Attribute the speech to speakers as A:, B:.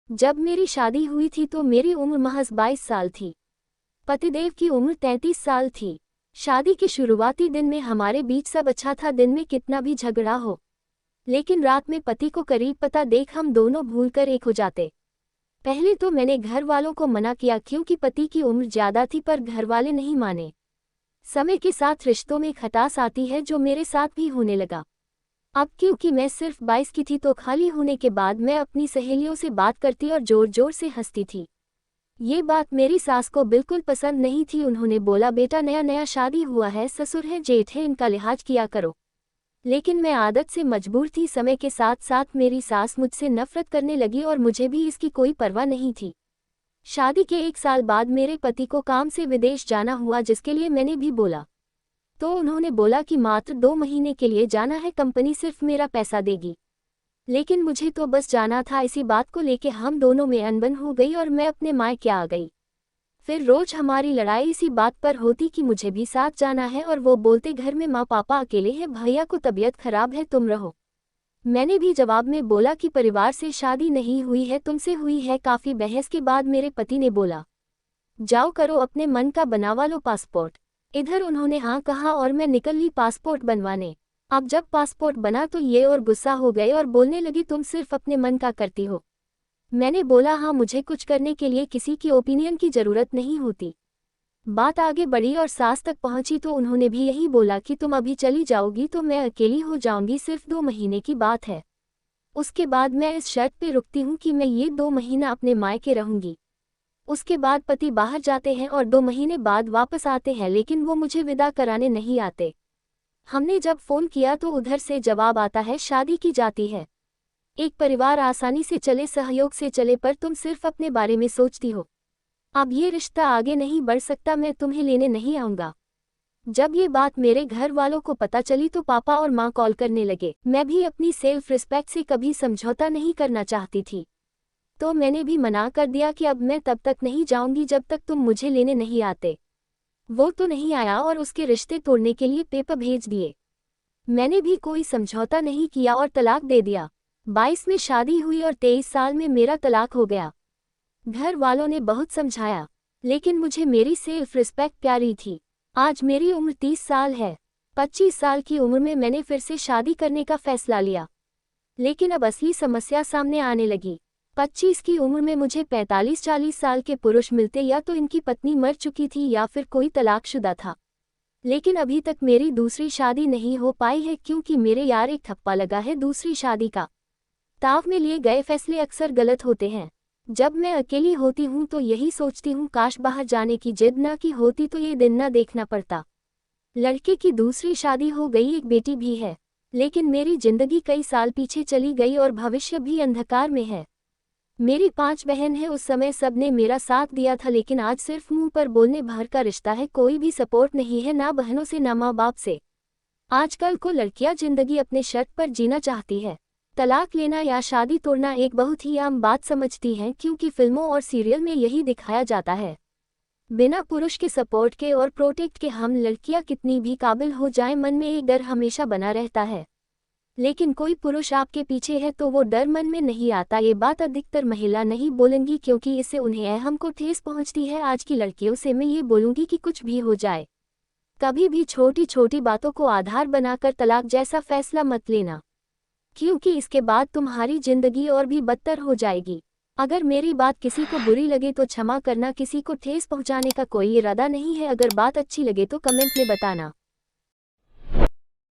A: जब मेरी शादी हुई थी तो मेरी उम्र महज 22 साल थी। पतिदेव की उम्र 33 साल थी। शादी के शुरुआती दिन में हमारे बीच सब अच्छा था, दिन में कितना भी झगड़ा हो, लेकिन रात में पति को करीब पता देख हम दोनों भूलकर एक हो जाते। पहले तो मैंने घर वालों को मना किया क्योंकि पति की उम्र ज्यादा थी, पर घर वाले नहीं माने। समय के साथ रिश्तों में खटास आती है, जो मेरे साथ भी होने लगा। अब क्योंकि मैं सिर्फ 22 की थी तो खाली होने के बाद मैं अपनी सहेलियों से बात करती और जोर जोर से हंसती थी। ये बात मेरी सास को बिल्कुल पसंद नहीं थी। उन्होंने बोला, बेटा नया नया शादी हुआ है, ससुर है जेठ है, इनका लिहाज किया करो। लेकिन मैं आदत से मजबूर थी। समय के साथ साथ मेरी सास मुझसे नफरत करने लगी और मुझे भी इसकी कोई परवाह नहीं थी। शादी के 1 साल बाद मेरे पति को काम से विदेश जाना हुआ, जिसके लिए मैंने भी बोला तो उन्होंने बोला कि मात्र 2 महीने के लिए जाना है, कंपनी सिर्फ मेरा पैसा देगी। लेकिन मुझे तो बस जाना था। इसी बात को लेके हम दोनों में अनबन हो गई और मैं अपने मायके आ गई। फिर रोज हमारी लड़ाई इसी बात पर होती कि मुझे भी साथ जाना है और वो बोलते, घर में माँ पापा अकेले हैं, भैया को तबीयत खराब है, तुम रहो। मैंने भी जवाब में बोला कि परिवार से शादी नहीं हुई है, तुमसे हुई है। काफी बहस के बाद मेरे पति ने बोला, जाओ करो अपने मन का, बनवा लो पासपोर्ट। इधर उन्होंने हाँ कहा और मैं निकल ली पासपोर्ट बनवाने। अब जब पासपोर्ट बना तो ये और गुस्सा हो गए और बोलने लगी, तुम सिर्फ अपने मन का करती हो। मैंने बोला, हाँ, मुझे कुछ करने के लिए किसी की ओपिनियन की जरूरत नहीं होती। बात आगे बढ़ी और सास तक पहुंची तो उन्होंने भी यही बोला कि तुम अभी चली जाओगी तो मैं अकेली हो जाऊंगी, सिर्फ 2 महीने की बात है। उसके बाद मैं इस शर्त पे रुकती हूँ कि मैं ये 2 महीना अपने मायके रहूंगी। उसके बाद पति बाहर जाते हैं और 2 महीने बाद वापस आते हैं, लेकिन वो मुझे विदा कराने नहीं आते। हमने जब फोन किया तो उधर से जवाब आता है, शादी की जाती है। एक परिवार आसानी से चले, सहयोग से चले, पर तुम सिर्फ अपने बारे में सोचती हो। अब ये रिश्ता आगे नहीं बढ़ सकता, मैं तुम्हें लेने नहीं आऊंगा। जब ये बात मेरे घर वालों को पता चली तो पापा और माँ कॉल करने लगे। मैं भी अपनी सेल्फ रिस्पेक्ट से कभी समझौता नहीं करना चाहती थी, तो मैंने भी मना कर दिया कि अब मैं तब तक नहीं जाऊंगी जब तक तुम मुझे लेने नहीं आते। वो तो नहीं आया और उसके रिश्ते तोड़ने के लिए पेपर भेज दिए। मैंने भी कोई समझौता नहीं किया और तलाक दे दिया। 22 में शादी हुई और 23 साल में मेरा तलाक हो गया। घर वालों ने बहुत समझाया, लेकिन मुझे मेरी सेल्फ रिस्पेक्ट प्यारी थी। आज मेरी उम्र 30 साल है। 25 साल की उम्र में मैंने फिर से शादी करने का फैसला लिया, लेकिन अब असली समस्या सामने आने लगी। 25 की उम्र में मुझे 45-40 साल के पुरुष मिलते, या तो इनकी पत्नी मर चुकी थी या फिर कोई तलाकशुदा था। लेकिन अभी तक मेरी दूसरी शादी नहीं हो पाई है क्योंकि मेरे यार एक ठप्पा लगा है दूसरी शादी का। ताव में लिए गए फैसले अक्सर गलत होते हैं। जब मैं अकेली होती हूँ तो यही सोचती हूँ, काश बाहर जाने की जिद ना की होती तो ये दिन ना देखना पड़ता। लड़के की दूसरी शादी हो गई, एक बेटी भी है, लेकिन मेरी जिंदगी कई साल पीछे चली गई और भविष्य भी अंधकार में है। मेरी 5 बहन है, उस समय सबने मेरा साथ दिया था, लेकिन आज सिर्फ मुंह पर बोलने भर का रिश्ता है, कोई भी सपोर्ट नहीं है, ना बहनों से ना माँ बाप से। आजकल को लड़कियां जिंदगी अपने शर्त पर जीना चाहती है। तलाक लेना या शादी तोड़ना एक बहुत ही आम बात समझती हैं, क्योंकि फिल्मों और सीरियल में यही दिखाया जाता है। बिना पुरुष के सपोर्ट के और प्रोटेक्ट के हम लड़कियां कितनी भी काबिल हो जाएं, मन में एक डर हमेशा बना रहता है। लेकिन कोई पुरुष आपके पीछे है तो वो डर मन में नहीं आता। ये बात अधिकतर महिला नहीं बोलेंगी क्योंकि इससे उन्हें अहम को ठेस पहुंचती है। आज की लड़कियों से मैं ये बोलूंगी कि कुछ भी हो जाए, कभी भी छोटी छोटी बातों को आधार बनाकर तलाक जैसा फैसला मत लेना, क्योंकि इसके बाद तुम्हारी जिंदगी और भी बदतर हो जाएगी। अगर मेरी बात किसी को बुरी लगे तो क्षमा करना, किसी को ठेस पहुंचाने का कोई इरादा नहीं है। अगर बात अच्छी लगे तो कमेंट में बताना।